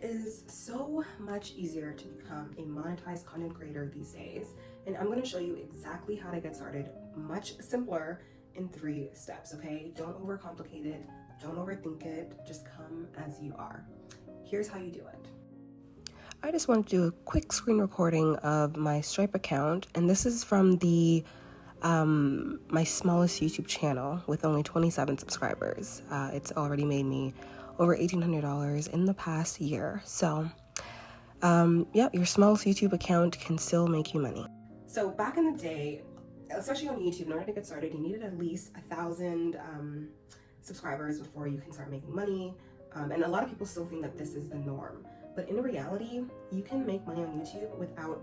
is so much easier to become a monetized content creator these days, and I'm going to show you exactly how to get started much simpler in 3 steps, okay? Don't overcomplicate it, don't overthink it, just come as you are. Here's how you do it. I just want to do a quick screen recording of my Stripe account, and this is from the my smallest YouTube channel with only 27 subscribers. It's already made me over $1,800 in the past year. So, yeah, your smallest YouTube account can still make you money. So back in the day, especially on YouTube, in order to get started, you needed at least 1,000 subscribers before you can start making money. And a lot of people still think that this is the norm. But in reality, you can make money on YouTube without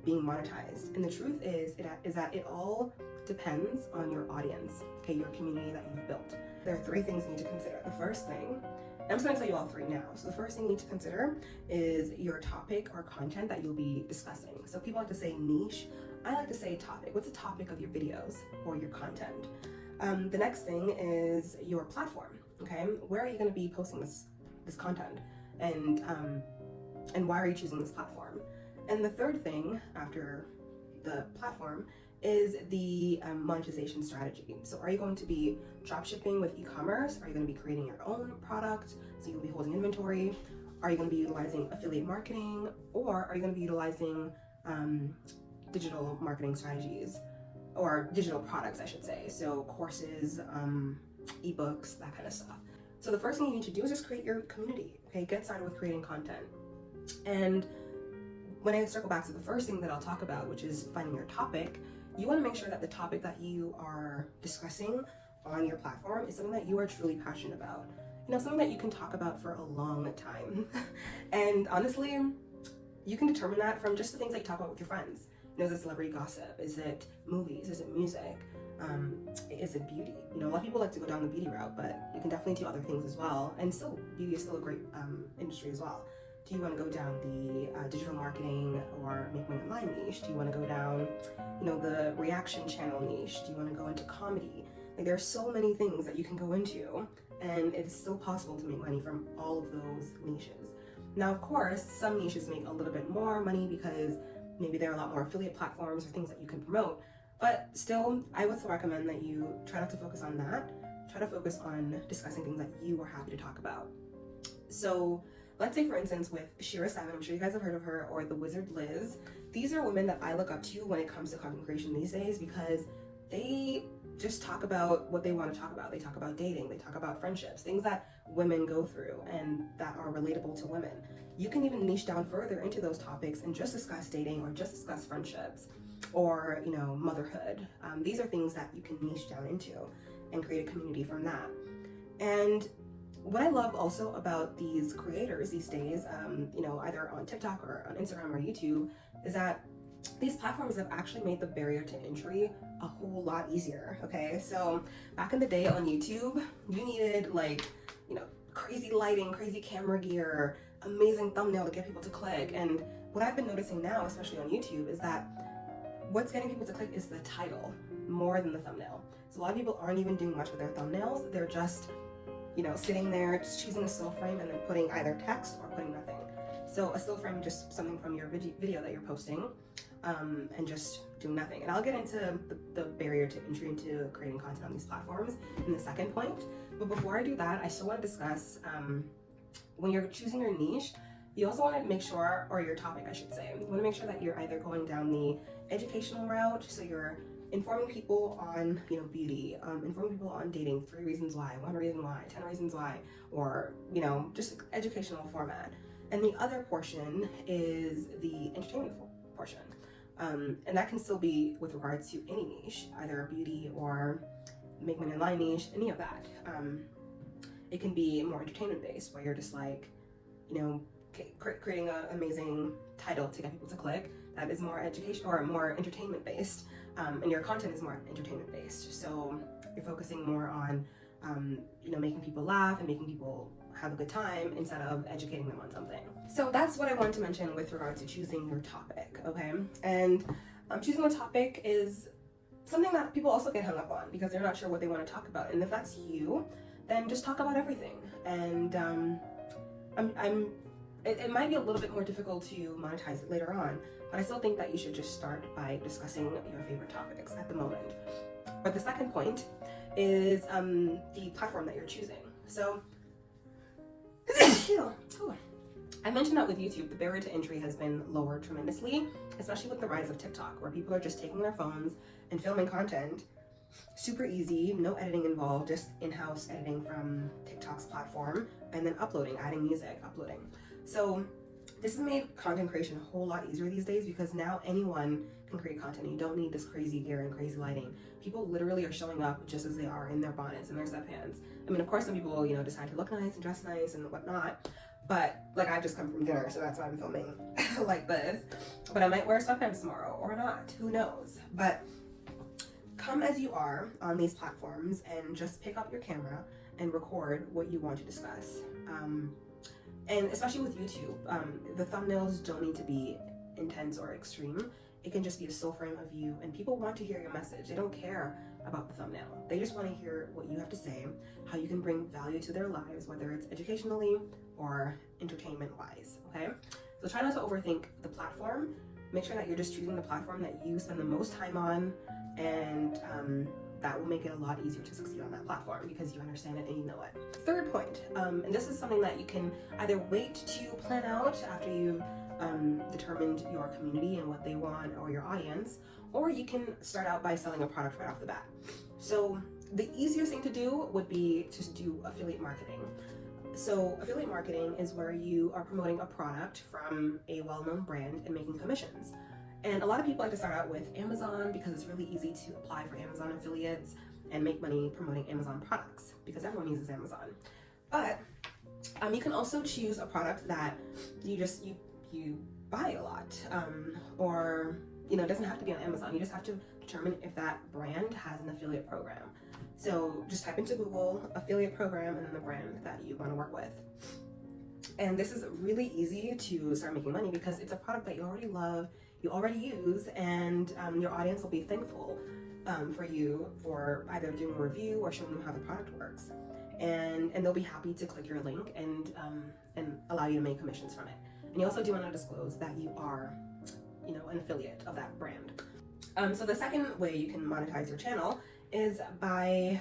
being monetized. And the truth is that it all depends on your audience, okay, your community that you've built. There are 3 things you need to consider. The first thing, and I'm just gonna tell you all 3 now. So the first thing you need to consider is your topic or content that you'll be discussing. So people like to say niche, I like to say topic. What's the topic of your videos or your content? The next thing is your platform, okay? Where are you gonna be posting this content? And why are you choosing this platform? And the third thing after the platform is the monetization strategy. So are you going to be dropshipping with e-commerce? Are you going to be creating your own product so you'll be holding inventory? Are you going to be utilizing affiliate marketing, or are you going to be utilizing digital marketing strategies, or digital products, I should say? So courses, ebooks, that kind of stuff. So the first thing you need to do is just create your community, okay? Get started with creating content. And when I circle back to the first thing that I'll talk about, which is finding your topic, you want to make sure that the topic that you are discussing on your platform is something that you are truly passionate about. You know, something that you can talk about for a long time. And honestly, you can determine that from just the things that you talk about with your friends. You know, is it celebrity gossip? Is it movies? Is it music? Is it beauty? You know, a lot of people like to go down the beauty route, but you can definitely do other things as well. And still, beauty is still a great industry as well. Do you want to go down the digital marketing or make money online niche? Do you want to go down, you know, the reaction channel niche? Do you want to go into comedy? Like, there are so many things that you can go into, and it's still possible to make money from all of those niches. Now, of course, some niches make a little bit more money because maybe there are a lot more affiliate platforms or things that you can promote. But still, I would still recommend that you try not to focus on that. Try to focus on discussing things that you are happy to talk about. So let's say, for instance, with Shira 7, I'm sure you guys have heard of her, or the Wizard Liz. These are women that I look up to when it comes to content creation these days, because they just talk about what they want to talk about. They talk about dating, they talk about friendships, things that women go through and that are relatable to women. You can even niche down further into those topics and just discuss dating, or just discuss friendships, or, you know, motherhood. These are things that you can niche down into and create a community from that. And what I love also about these creators these days, you know, either on TikTok or on Instagram or YouTube, is that these platforms have actually made the barrier to entry a whole lot easier, okay? So back in the day on YouTube, you needed, like, you know, crazy lighting, crazy camera gear, amazing thumbnail to get people to click. And what I've been noticing now, especially on YouTube, is that what's getting people to click is the title more than the thumbnail. So a lot of people aren't even doing much with their thumbnails. They're just, you know, sitting there, just choosing a still frame and then putting either text or putting nothing. So a still frame, just something from your video that you're posting, and just doing nothing. And I'll get into the barrier to entry into creating content on these platforms in the second point. But before I do that, I still want to discuss, when you're choosing your niche, you also want to make sure, or your topic, I should say, you want to make sure that you're either going down the educational route, so you're informing people on, you know, beauty, informing people on dating, 3 reasons why, 1 reason why, 10 reasons why, or, you know, just educational format. And the other portion is the entertainment portion. And that can still be with regards to any niche, either beauty or make money online niche, any of that. It can be more entertainment based, where you're just like, you know, creating an amazing title to get people to click. That is more education or more entertainment based, and your content is more entertainment based. So you're focusing more on, you know, making people laugh and making people have a good time instead of educating them on something. So that's what I wanted to mention with regard to choosing your topic, okay? And choosing a topic is something that people also get hung up on because they're not sure what they want to talk about. And if that's you, then just talk about everything. And I'm it might be a little bit more difficult to monetize it later on, but I still think that you should just start by discussing your favorite topics at the moment. But the second point is the platform that you're choosing. So, I mentioned that with YouTube, the barrier to entry has been lowered tremendously, especially with the rise of TikTok, where people are just taking their phones and filming content. Super easy, no editing involved, just in-house editing from TikTok's platform, and then uploading, adding music, uploading. So this has made content creation a whole lot easier these days, because now anyone can create content. You don't need this crazy gear and crazy lighting. People literally are showing up just as they are, in their bonnets and their sweatpants. I mean, of course, some people, you know, decide to look nice and dress nice and whatnot, but like, I've just come from dinner, so that's why I'm filming like this. But I might wear sweatpants tomorrow or not, who knows? But come as you are on these platforms and just pick up your camera and record what you want to discuss. And especially with YouTube, the thumbnails don't need to be intense or extreme. It can just be a still frame of you, and people want to hear your message. They don't care about the thumbnail. They just want to hear what you have to say, how you can bring value to their lives, whether it's educationally or entertainment-wise, okay? So try not to overthink the platform. Make sure that you're just choosing the platform that you spend the most time on, and that will make it a lot easier to succeed on that platform because you understand it and you know it. Third point, and this is something that you can either wait to plan out after you've determined your community and what they want, or your audience, or you can start out by selling a product right off the bat. So the easiest thing to do would be to do affiliate marketing. So affiliate marketing is where you are promoting a product from a well-known brand and making commissions. And a lot of people like to start out with Amazon because it's really easy to apply for Amazon affiliates and make money promoting Amazon products because everyone uses Amazon. But you can also choose a product that you buy a lot, or you know, it doesn't have to be on Amazon. You just have to determine if that brand has an affiliate program. So just type into Google affiliate program and then the brand that you want to work with. And this is really easy to start making money because it's a product that you already love, you already use, and your audience will be thankful for you for either doing a review or showing them how the product works. And they'll be happy to click your link and allow you to make commissions from it. And you also do want to disclose that you are, you know, an affiliate of that brand. So the second way you can monetize your channel is by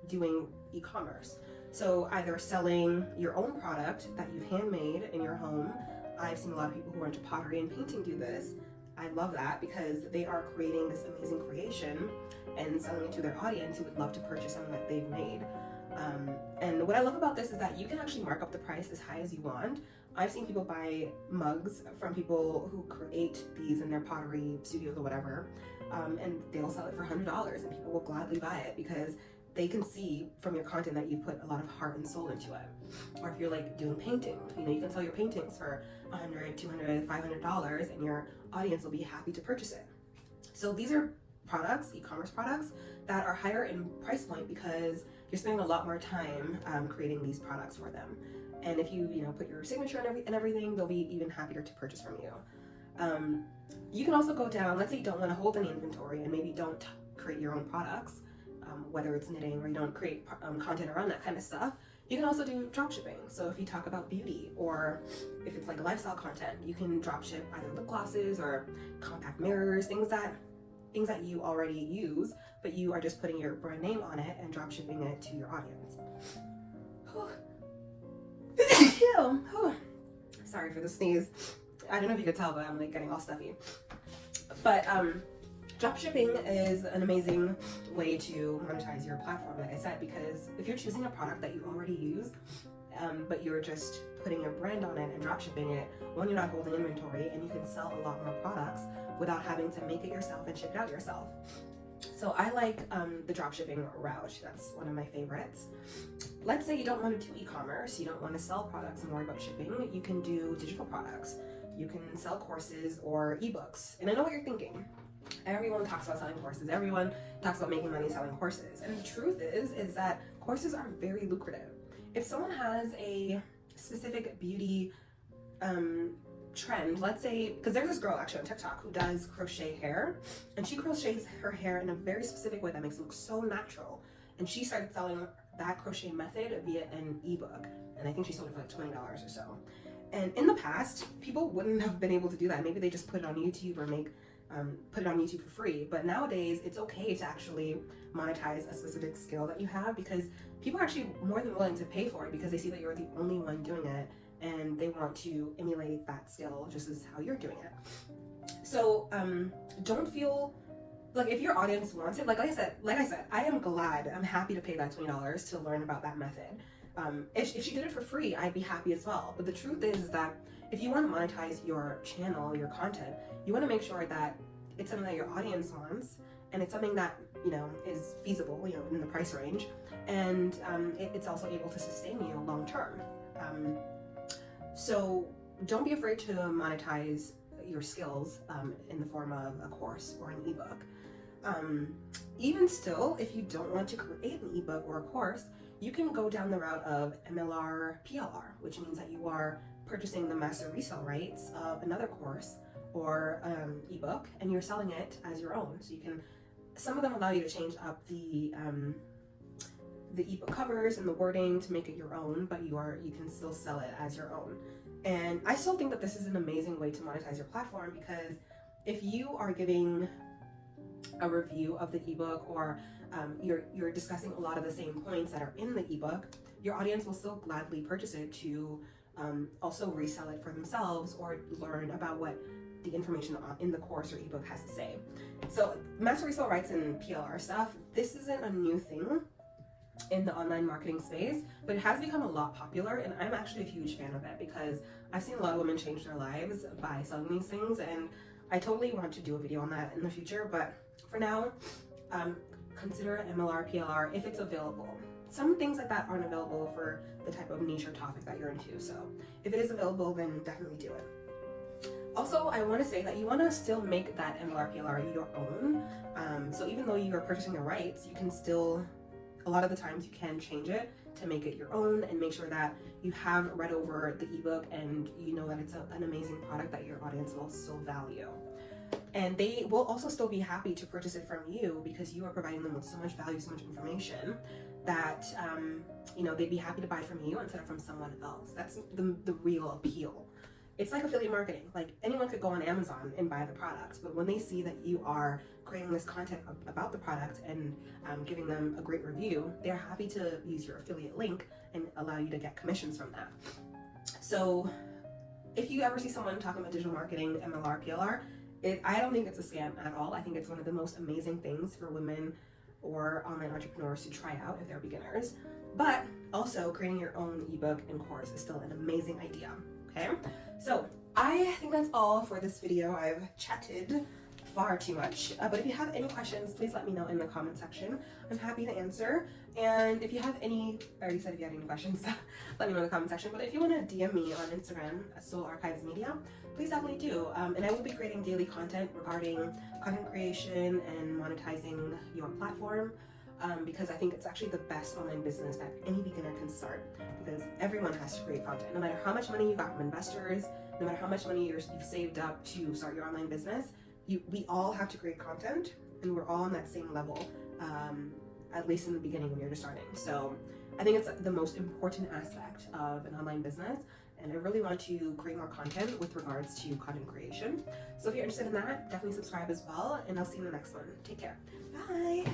doing e-commerce. So either selling your own product that you've handmade in your home. I've seen a lot of people who are into pottery and painting do this. I love that because they are creating this amazing creation and selling it to their audience who would love to purchase something that they've made. And what I love about this is that you can actually mark up the price as high as you want. I've seen people buy mugs from people who create these in their pottery studios or whatever, and they'll sell it for $100 and people will gladly buy it because they can see from your content that you put a lot of heart and soul into it. Or if you're like doing painting, you know, you can sell your paintings for $100, $200, $500 and your audience will be happy to purchase it. So these are products, e-commerce products, that are higher in price point because you're spending a lot more time creating these products for them. And if you put your signature and everything, they'll be even happier to purchase from you. You can also go down, let's say you don't want to hold any inventory and maybe don't create your own products, whether it's knitting or you don't create content around that kind of stuff. You can also do drop shipping. So if you talk about beauty, or if it's like lifestyle content, you can drop ship either lip glosses or compact mirrors, things that you already use, but you are just putting your brand name on it and drop shipping it to your audience. Sorry for the sneeze. I don't know if you could tell, but I'm like getting all stuffy. But drop shipping is an amazing way to monetize your platform, like I said, because if you're choosing a product that you already use, but you're just putting your brand on it and drop shipping it, one, you're not holding inventory, and you can sell a lot more products without having to make it yourself and ship it out yourself. So I like the drop shipping route. That's one of my favorites. Let's say you don't want to do e-commerce, you don't want to sell products and worry about shipping. You can do digital products. You can sell courses or ebooks. And I know what you're thinking. Everyone talks about selling courses. Everyone talks about making money selling courses. And the truth is that courses are very lucrative. If someone has a specific beauty trend, let's say, because there's this girl actually on TikTok who does crochet hair, and she crochets her hair in a very specific way that makes it look so natural. And she started selling that crochet method via an ebook, and I think she sold it for like $20 or so. And in the past, people wouldn't have been able to do that. Maybe they just put it on YouTube or put it on YouTube for free. But nowadays, it's okay to actually monetize a specific skill that you have, because people are actually more than willing to pay for it because they see that you're the only one doing it, and they want to emulate that skill just as how you're doing it. So don't feel like, if your audience wants it, like I said, I'm happy to pay that $20 to learn about that method. If she did it for free, I'd be happy as well. But the truth is that if you want to monetize your channel, your content, you want to make sure that it's something that your audience wants, and it's something that, you know, is feasible, you know, in the price range, and it's also able to sustain you long term. So don't be afraid to monetize your skills in the form of a course or an ebook. Even still, if you don't want to create an ebook or a course, you can go down the route of MLR PLR, which means that you are purchasing the master resale rights of another course or ebook, and you're selling it as your own. So you can, some of them allow you to change up the ebook covers and the wording to make it your own, but you can still sell it as your own. And I still think that this is an amazing way to monetize your platform, because if you are giving a review of the ebook, or you're discussing a lot of the same points that are in the ebook, your audience will still gladly purchase it to also resell it for themselves, or learn about what the information in the course or ebook has to say. So master resale rights and PLR stuff, this isn't a new thing in the online marketing space, but it has become a lot popular, and I'm actually a huge fan of it, because I've seen a lot of women change their lives by selling these things, and I totally want to do a video on that in the future. But for now, consider MLR, PLR if it's available. Some things like that aren't available for the type of niche or topic that you're into, so if it is available, then definitely do it. Also, I want to say that you want to still make that MLR, PLR your own. So even though you are purchasing the rights, you can still, a lot of the times you can change it to make it your own, and make sure that you have read over the ebook and you know that it's an amazing product that your audience will still value. And they will also still be happy to purchase it from you, because you are providing them with so much value, so much information, that you know, they'd be happy to buy from you instead of from someone else. That's the real appeal. It's like affiliate marketing. Like, anyone could go on Amazon and buy the product, but when they see that you are creating this content about the product and giving them a great review, they're happy to use your affiliate link and allow you to get commissions from that. So if you ever see someone talking about digital marketing, MLR, PLR, I don't think it's a scam at all. I think it's one of the most amazing things for women or online entrepreneurs to try out if they're beginners. But also, creating your own ebook and course is still an amazing idea. Okay, so I think that's all for this video. I've chatted far too much, but if you have any questions, please let me know in the comment section. I'm happy to answer. And if you have any, I already said if you had any questions, let me know in the comment section. But if you want to DM me on Instagram at Soul Archives Media, please definitely do. And I will be creating daily content regarding content creation and monetizing your platform, because I think it's actually the best online business that any beginner can start, because everyone has to create content. No matter how much money you got from investors, no matter how much money you've saved up to start your online business, we all have to create content, and we're all on that same level, at least in the beginning when you're just starting. So I think it's the most important aspect of an online business, and I really want to create more content with regards to content creation. So if you're interested in that, definitely subscribe as well, and I'll see you in the next one. Take care. Bye.